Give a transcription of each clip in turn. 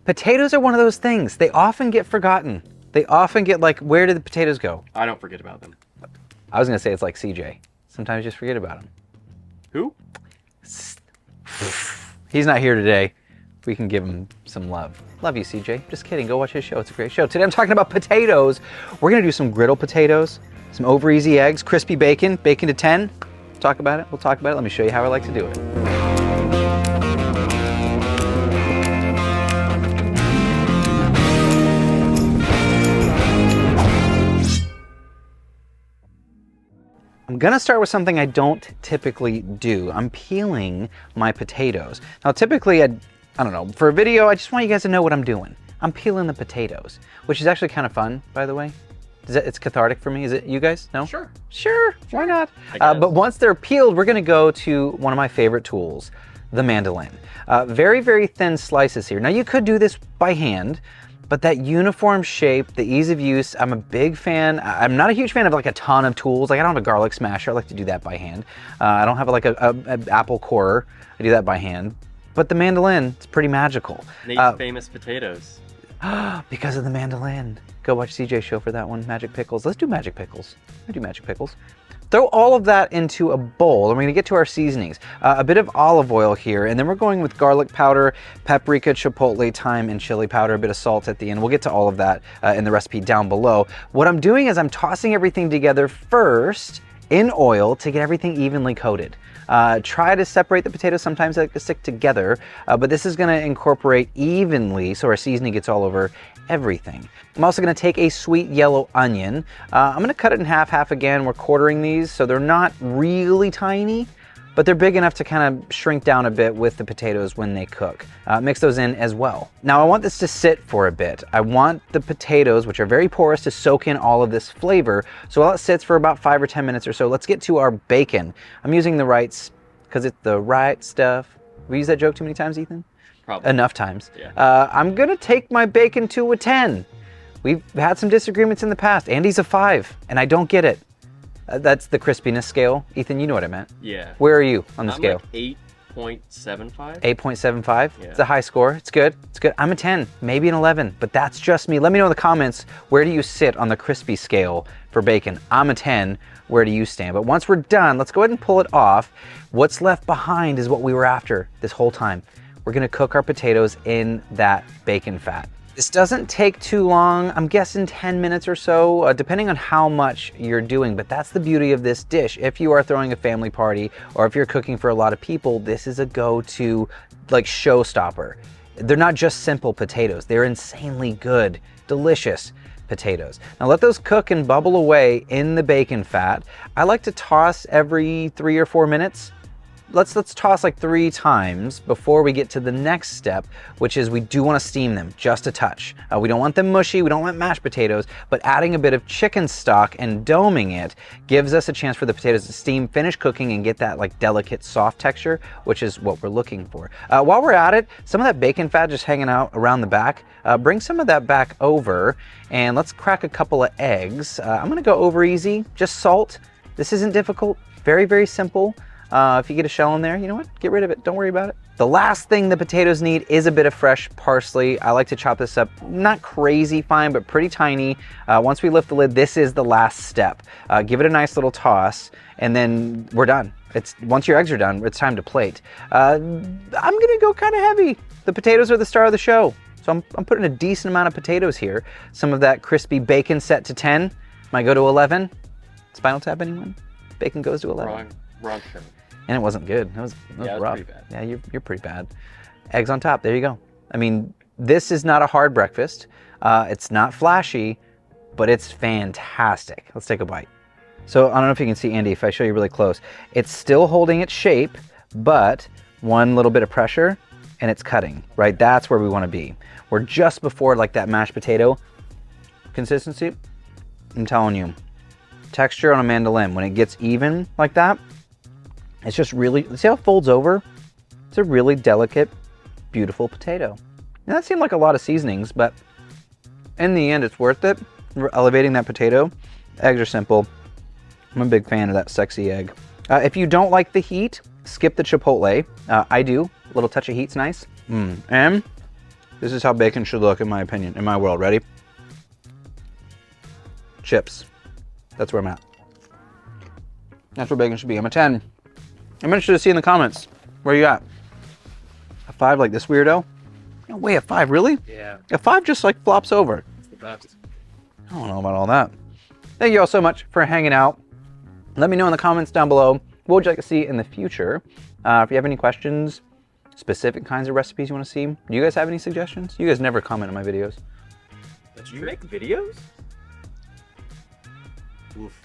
Potatoes are one of those things. They often get forgotten. They often get like, where did the potatoes go? I don't forget about them. I was gonna say it's like CJ. Sometimes you just forget about him. Who? He's not here today. We can give him some love. Love you, CJ. Just kidding. Go watch his show. It's a great show. Today I'm talking about potatoes. We're gonna do some griddle potatoes, some over easy eggs, crispy bacon, bacon to 10. Talk about it. We'll talk about it. Let me show you how I like to do it. I'm gonna start with something I don't typically do. I'm peeling my potatoes. Now typically, I don't know, for a video, I just want you guys to know what I'm doing. I'm peeling the potatoes, which is actually kind of fun, by the way. It's cathartic for me. Is it you guys? No? Sure. Sure, why not? But once they're peeled, we're gonna go to one of my favorite tools, the mandolin. Very, very thin slices here. Now you could do this by hand, but that uniform shape, the ease of use, I'm a big fan. I'm not a huge fan of like a ton of tools. Like I don't have a garlic smasher. I like to do that by hand. I don't have like a apple corer. I do that by hand. But the mandolin, it's pretty magical. Nate's famous potatoes. Because of the mandolin. Go watch CJ's show for that one, Magic Pickles. Let's do Magic Pickles. I do Magic Pickles. Throw all of that into a bowl, and we're gonna get to our seasonings. A bit of olive oil here, and then we're going with garlic powder, paprika, chipotle, thyme, and chili powder, a bit of salt at the end. We'll get to all of that in the recipe down below. What I'm doing is I'm tossing everything together first in oil to get everything evenly coated. Try to separate the potatoes, sometimes they stick together, but this is gonna incorporate evenly so our seasoning gets all over everything. I'm also gonna take a sweet yellow onion. I'm gonna cut it in half again. We're quartering these, so they're not really tiny, but they're big enough to kind of shrink down a bit with the potatoes when they cook. Mix those in as well. Now I want this to sit for a bit. I want the potatoes, which are very porous, to soak in all of this flavor. So while it sits for about 5 or 10 minutes or so, let's get to our bacon. I'm using the rights because it's the right stuff. Have we used that joke too many times, Ethan? Probably. Enough times. Yeah. I'm gonna take my bacon to a 10. We've had some disagreements in the past. Andy's a 5, and I don't get it. That's the crispiness scale. Ethan, you know what I meant. Yeah. Where are you on the scale? Like 8.75. 8.75? Yeah. It's a high score. It's good. It's good. I'm a 10, maybe an 11, but that's just me. Let me know in the comments, where do you sit on the crispy scale for bacon? I'm a 10. Where do you stand? But once we're done, let's go ahead and pull it off. What's left behind is what we were after this whole time. We're gonna cook our potatoes in that bacon fat. This doesn't take too long. I'm guessing 10 minutes or so, depending on how much you're doing, but that's the beauty of this dish. If you are throwing a family party or if you're cooking for a lot of people, this is a go-to like showstopper. They're not just simple potatoes. They're insanely good, delicious potatoes. Now let those cook and bubble away in the bacon fat. I like to toss every 3 or 4 minutes. Let's toss like 3 times before we get to the next step, which is we do want to steam them just a touch. We don't want them mushy, we don't want mashed potatoes, but adding a bit of chicken stock and doming it gives us a chance for the potatoes to steam, finish cooking, and get that like delicate soft texture, which is what we're looking for. While we're at it, some of that bacon fat just hanging out around the back, bring some of that back over and let's crack a couple of eggs. I'm gonna go over easy, just salt. This isn't difficult, very, very simple. If you get a shell in there, you know what? Get rid of it. Don't worry about it. The last thing the potatoes need is a bit of fresh parsley. I like to chop this up, not crazy fine, but pretty tiny. Once we lift the lid, this is the last step. Give it a nice little toss, and then we're done. Once your eggs are done, it's time to plate. I'm gonna go kind of heavy. The potatoes are the star of the show. So I'm putting a decent amount of potatoes here. Some of that crispy bacon set to 10. Might go to 11. Spinal Tap, anyone? Bacon goes to 11. Wrong show. And it wasn't good. It was rough. Pretty bad. Yeah, you're pretty bad. Eggs on top, there you go. I mean, this is not a hard breakfast. It's not flashy, but it's fantastic. Let's take a bite. So I don't know if you can see, Andy, if I show you really close. It's still holding its shape, but one little bit of pressure and it's cutting, right? That's where we want to be. We're just before like that mashed potato consistency. I'm telling you, texture on a mandolin, when it gets even like that, it's just really, see how it folds over? It's a really delicate, beautiful potato. Now that seemed like a lot of seasonings, but in the end, it's worth it. We're elevating that potato. Eggs are simple. I'm a big fan of that sexy egg. If you don't like the heat, skip the chipotle. I do. A little touch of heat's nice. And This is how bacon should look, in my opinion, in my world. Ready? Chips. That's where I'm at. That's where bacon should be. I'm a 10. I'm interested to see in the comments. Where you at? A 5 like this weirdo? No way, a 5, really? Yeah. A 5 just like flops over. It's the best. I don't know about all that. Thank you all so much for hanging out. Let me know in the comments down below, what would you like to see in the future? If you have any questions, specific kinds of recipes you want to see, do you guys have any suggestions? You guys never comment on my videos. Did you make videos? Oof.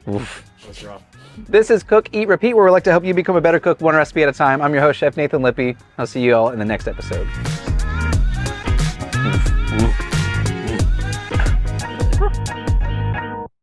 Oof. That's rough. This is Cook, Eat, Repeat, where we like to help you become a better cook one recipe at a time. I'm your host, Chef Nathan Lippy. I'll see you all in the next episode. Oof.